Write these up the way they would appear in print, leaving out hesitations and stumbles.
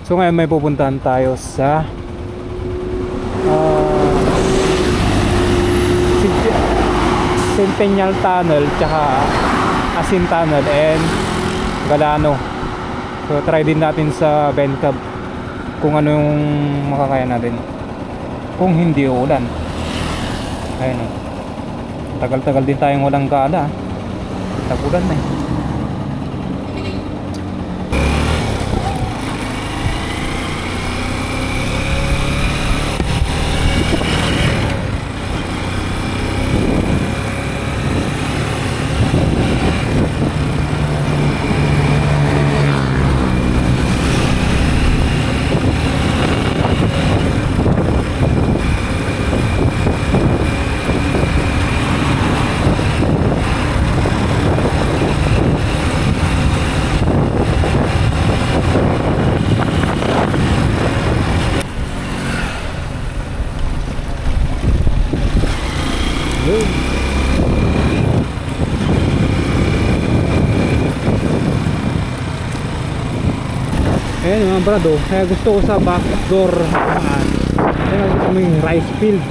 So ngayon may pupuntahan tayo sa Centennial Tunnel tsaka Asin Tunnel and Galano. So try din natin sa Bencab kung ano yung makakaya natin kung hindi uulan. Ayun o, tagal-tagal din tayong walang gala, tagulan na eh. Ayan mga brado, kaya gusto ko sa backdoor ayan, gusto ko yung rice field.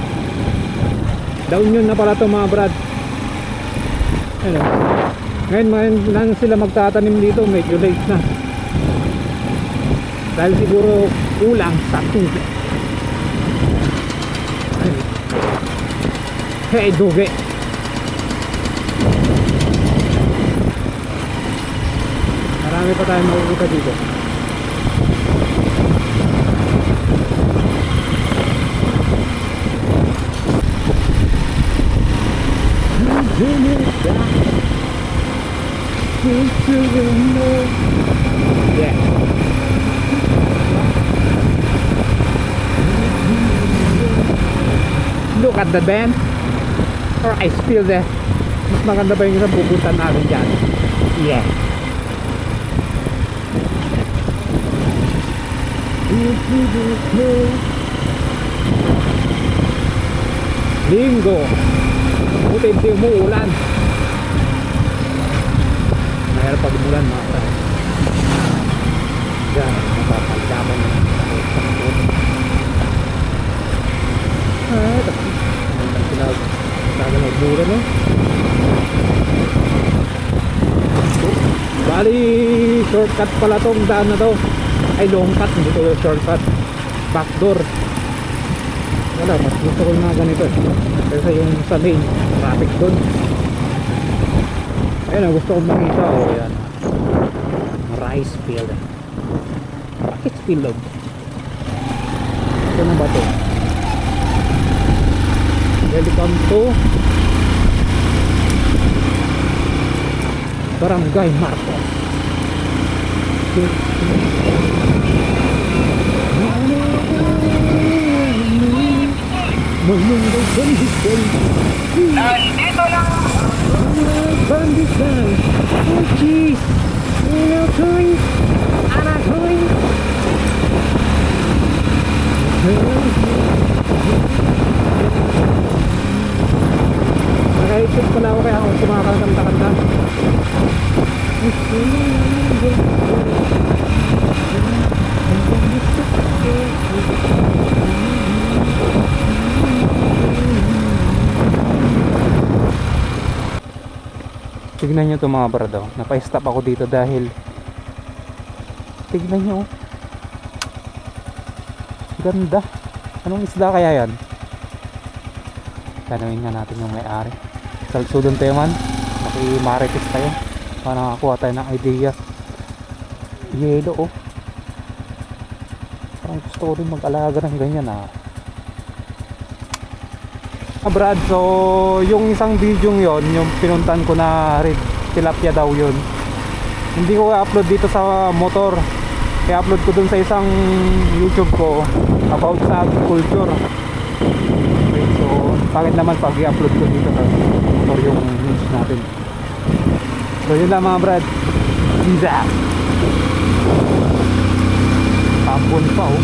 Down yun na pala to mga brad. Ayan, ngayon lang sila magtatanim dito, medyo late na dahil siguro kulang sa tubig. Hey duge, marami pa tayong makikita dito. Yeah. Look at the band or I feel the mas maganda ba yung pupuntan natin dyan. Yeah. Linggo, buti hindi umuulan. Mahirap pag umulan mga tayo. Diyan, mapapagdaman ng sakot. Ay, tapos ang tinagal ng bulan eh. Bali, shortcut pala tong daan na to. Ay, long cut, hindi to shortcut. Backdoor. Wala, mas gusto ko yung mga ganito eh. Kasi yung sa main, traffic doon. Ayun ang gusto kong makita. O yan, rice field. Rice field. Ito na ba ito? Welcome to Barangay Marcos. Nandito lang Bandisay. Oh jeez. Anakoy. Nakaisip pala ako kaya ako kumakanta-kanta. Tignan nyo ito mga brado, napa-stop ako dito dahil tignan nyo, ganda. Anong isda kaya yan? Tanawin nga natin yung may-ari. Salsudon tayo man, makimarites tayo para nakakuha tayo ng idea. Yelo oh, parang gusto ko rin mag-alaga ng ganyan ah. Brad, so yung isang video yon, yung pinuntan ko na red tilapia daw yun, hindi ko i-upload dito sa motor, i-upload ko dun sa isang YouTube ko about sa agriculture. Okay, so bakit naman pag i-upload ko dito sa motor yung news natin. So yun lang mga brad, pizza pambon pa oh.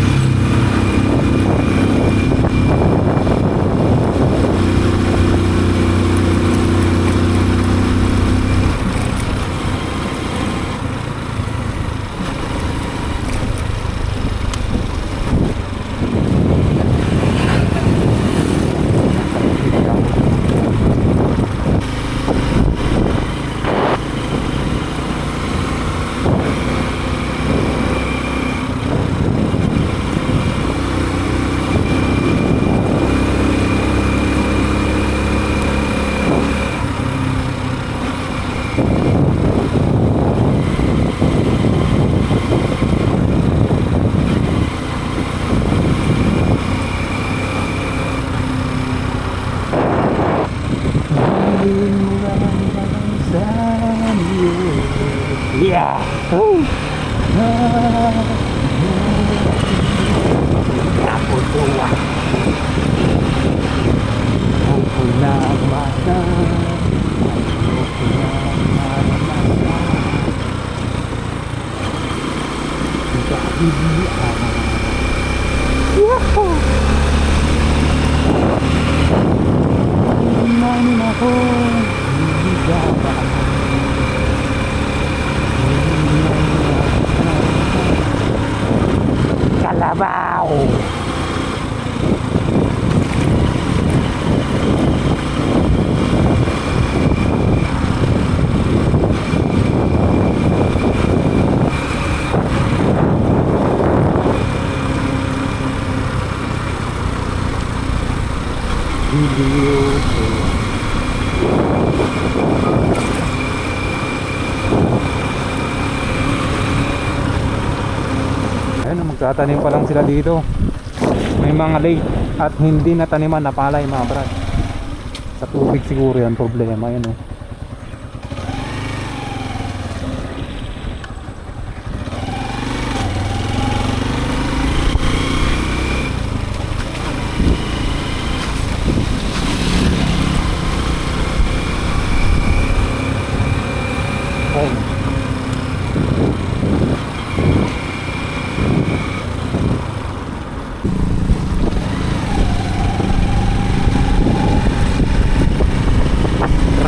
Yeah. Oh. Naputuwa. Ako na mata. Ako na mata. Kahibian. Yahoo! Imanin ako. Hindi gaba. Kalabaw! Ayun, magtatanim pa lang sila dito. May mga late at hindi nataniman na palay mga brad. Sa tubig siguro yan problema yun oh.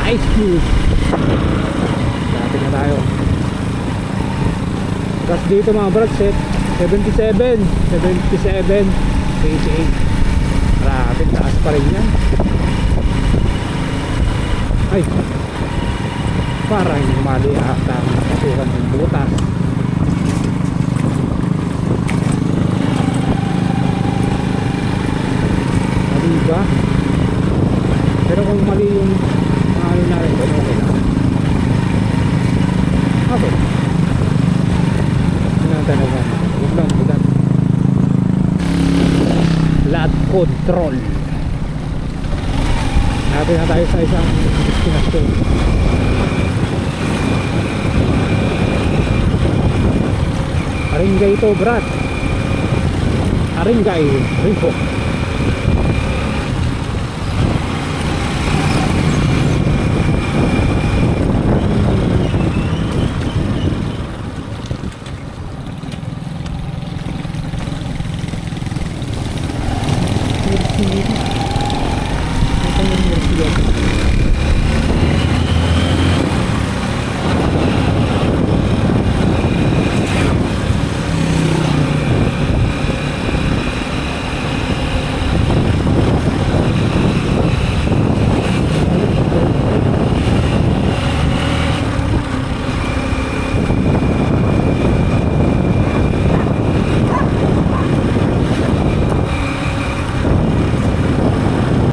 Rice food. Dati na tayo. Gas dito mga brad, set 77, 77, 88. Grabe, taas pa rin yan. Ay, parang mali ata ang kasuhan ng butas. Mali ba? Pero kung mali yung ano na rin, okay lang. Okay. Tinatanagan. Huwag lang, budan. Lot control. Natin na tayo sa isang destinasyon. Haringay ito, Brad. Haringay, Rizal.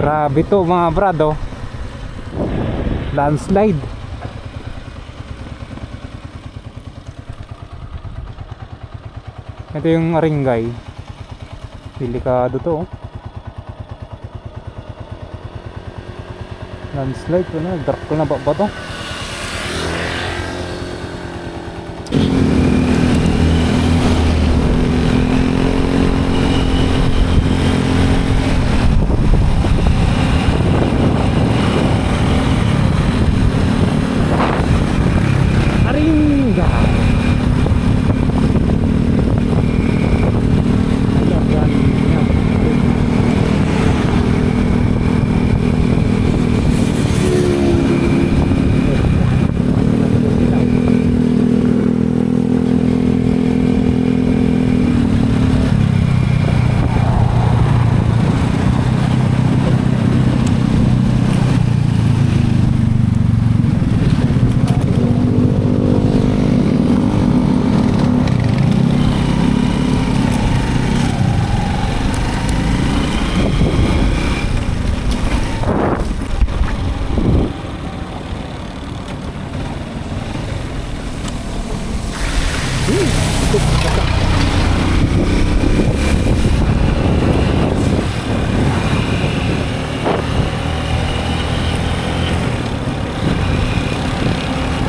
Grabe to mga brad oh. Landslide. Ito yung Haringay. Delikado to oh. Landslide ko na. Dark ko na ba to?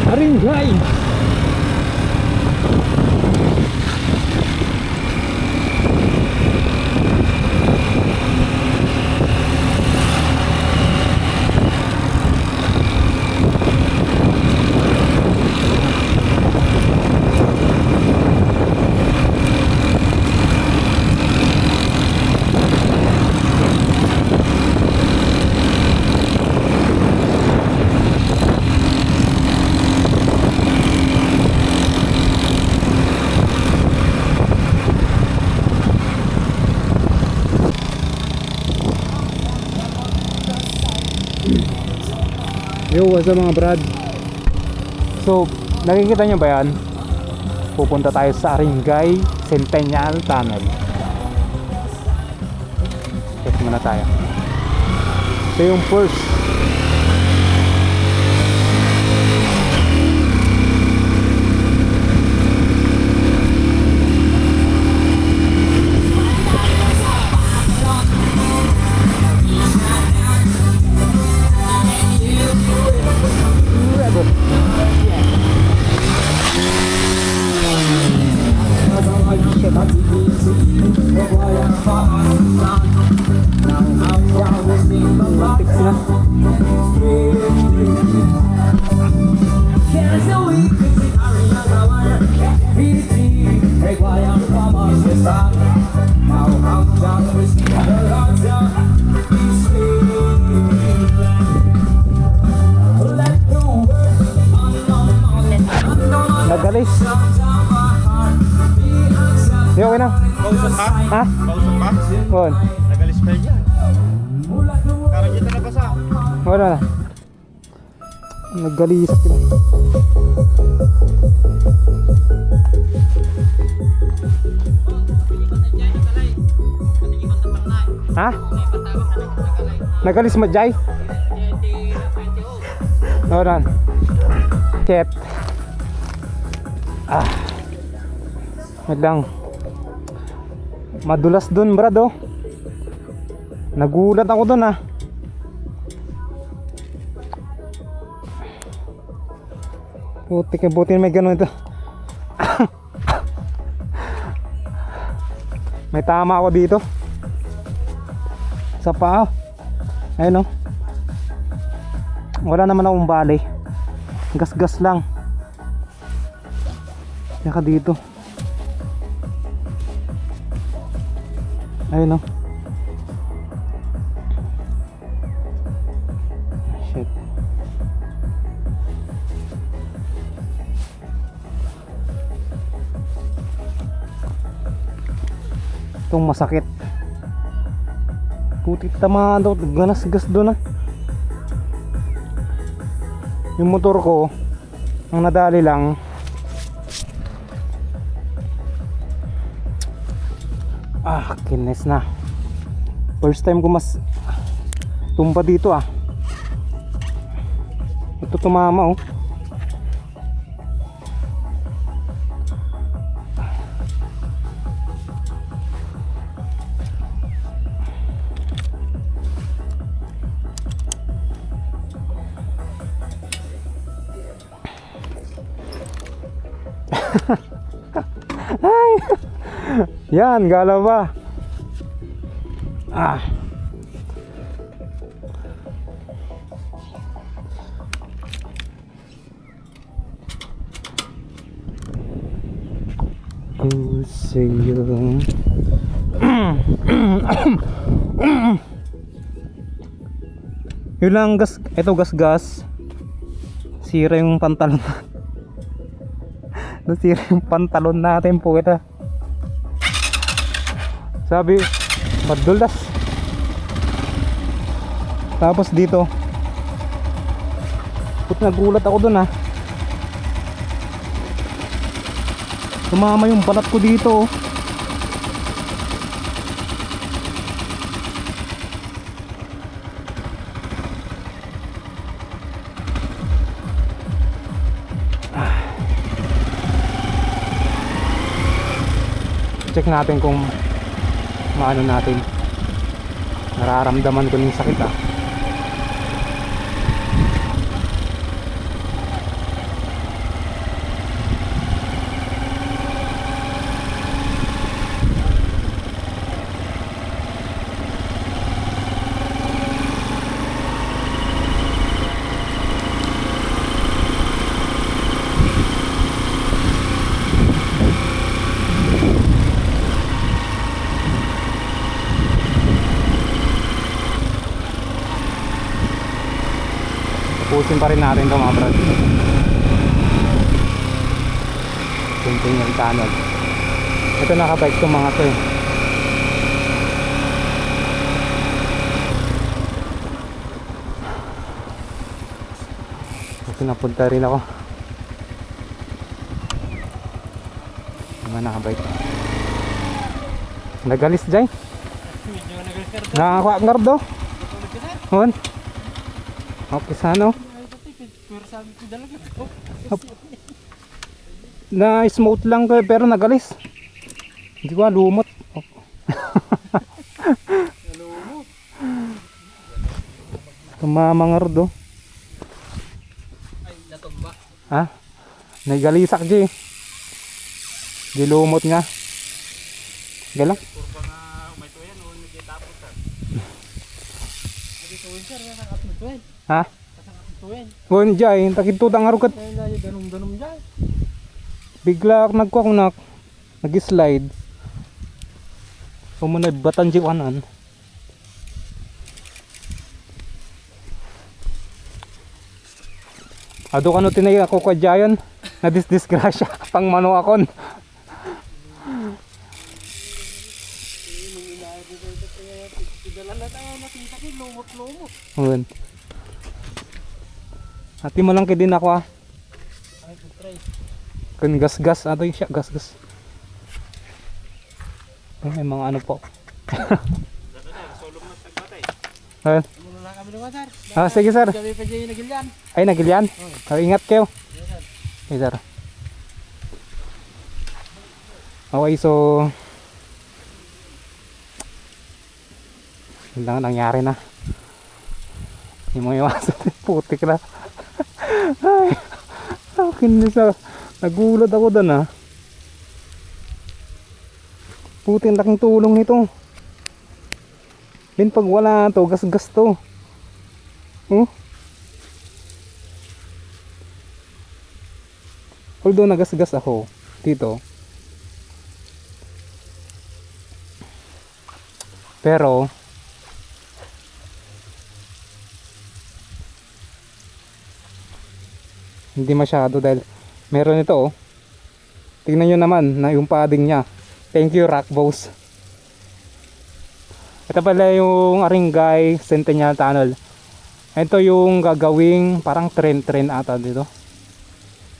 Haringay. sa mga brad. So, nakikita nyo ba yan? Pupunta tayo sa Aringay Centennial Tunnel. Check muna tayo. Ito yung first. Nagalis. Di okay na? Pausok ka? Ha? Pausok ka? Bon. Nagalis pa yan. Karang dito na basa. Wala na. Naggalisap sila. Ha? Nagalis majay? Wala na. Chet. Wait lang. Madulas dun brad oh. Nagulat ako dun ah. Putik na buti may ganun ito. May tama ako dito sa paa. Ayun oh. Wala naman akong bali. Gas-gas lang. Saka dito. Ayun oh. Shit. Itong masakit. Putik tamaan daw. Ganas-gas doon ah. Yung motor ko ang nadali lang. Kines na. First time ko mas tumba dito ah. Ito tumama oh. Ay. Yan, galaw ba? Sa'yo. Yun lang gas, ito gas. Sira yung pantalon. Nasira yung pantalon natin po ito. Sabi, madulas. Tapos dito, nagulat ako dun ah. Tumama yung balat ko dito. Check natin kung maano natin. Nararamdaman ko yung sakit ah. Tapusin pa rin natin ito mga brad. Centennial Tunnel. Ito nakabike itong mga to eh. Pinapunta rin ako. Naman nakabike. Nagalis dyan. Medyo nag-record. Nakakwakngar do. Tulad ka na. Hon. Okay sana. Ay, pati, pero sabi ko dalaga ko. Na smooth lang ko pero nagalis. Hindi ko lumot. Hello mo. Tumamangar do. Ay, natumba. Ha? Nagalisak di. Di lumot nga. Galang. Purpa nga may tuyan o nagtitapos ka. Nagtituwin sir, nasangkat mo tuwin. Ha? Nasangkat mo tuwin. Ngon jay, takintutang arukat. Kaya na yung danom-danom dyan. Bigla nagkukunak. Nag-slide. Umunay batan jiwanan. Ado kano tinay ako kwa jayon. Nadisgrasya pang mano akon. Dala na tayo nakita ko, lumot-lumot. Ngon. Ati mo lang kidin ako ah. Ay, try. Kun gas-gas ato yung siya gas-gas. Ay, may mga ano po. Solong na tagbatay. Ayun. Muna lang kami naman sir. Ah, sige sir. Kami pa dyan yung nagilyan. Ay, nagilyan. Oh, ingat kayo. Yes sir. Okay, sir. Okay, so yun lang nangyari na. Hindi mo iwasan. Putik na. Ay, akin na sa nagulat ako doon ah. Putik, laking tulong nito. Din pag wala to, gas-gas to. Oh. Although nagasgas ako dito, pero hindi masyado dahil meron ito oh. Tingnan nyo naman na yung padding nya. Thank you Rock Boss. Ito pala yung Aringay Centennial Tunnel. Ito yung gagawing parang train ata dito.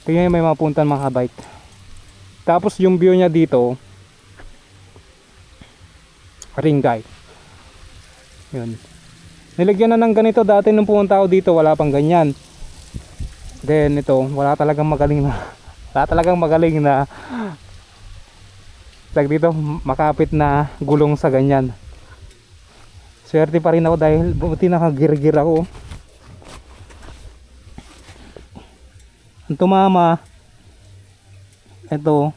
Tingnan may mga puntan mga bike. Tapos yung view niya dito, Aringay. Yun. Nilagyan na ng ganito dati nung pumunta ako dito, wala pang ganyan. Then ito, wala talagang magaling na tag dito, makapit na gulong sa ganyan. Swerte pa rin ako dahil buti nakagirgir ako. Ang tumama ito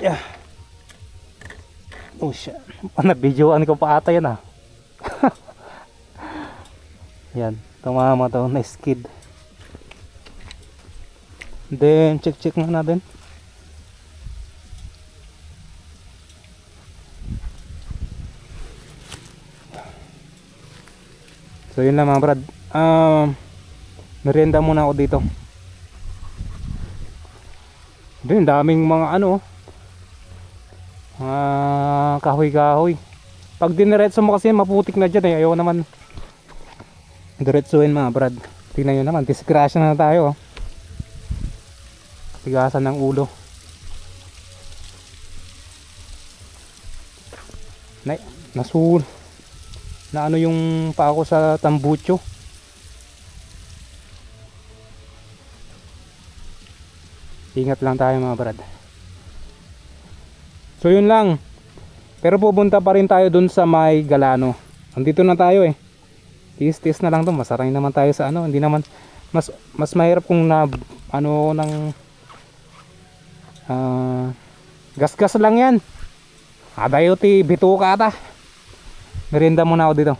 yeah. Oh shit, nabidyoan ko pa ata yan ah. Yan, tumama to, na skid. Then check nga natin. So yun lang mga brad. Merienda muna ako dito. Doon daming mga ano, kahoy-kahoy. Pag diniretso mo kasi maputik na dyan eh. Ayaw naman diretsuhin mga brad. Tingnan nyo naman, disgrasya na tayo oh. Tigasan ng ulo. Nasul na ano yung pa ako sa tambucho. Ingat lang tayo mga brad. So yun lang. Pero pupunta pa rin tayo dun sa may Galano. Andito na tayo eh. Tis na lang to. Masaray naman tayo sa ano. Hindi naman mas mahirap kung na ano ng gas-gas lang yan. Adayo ti bituka ata. Merienda muna ako dito.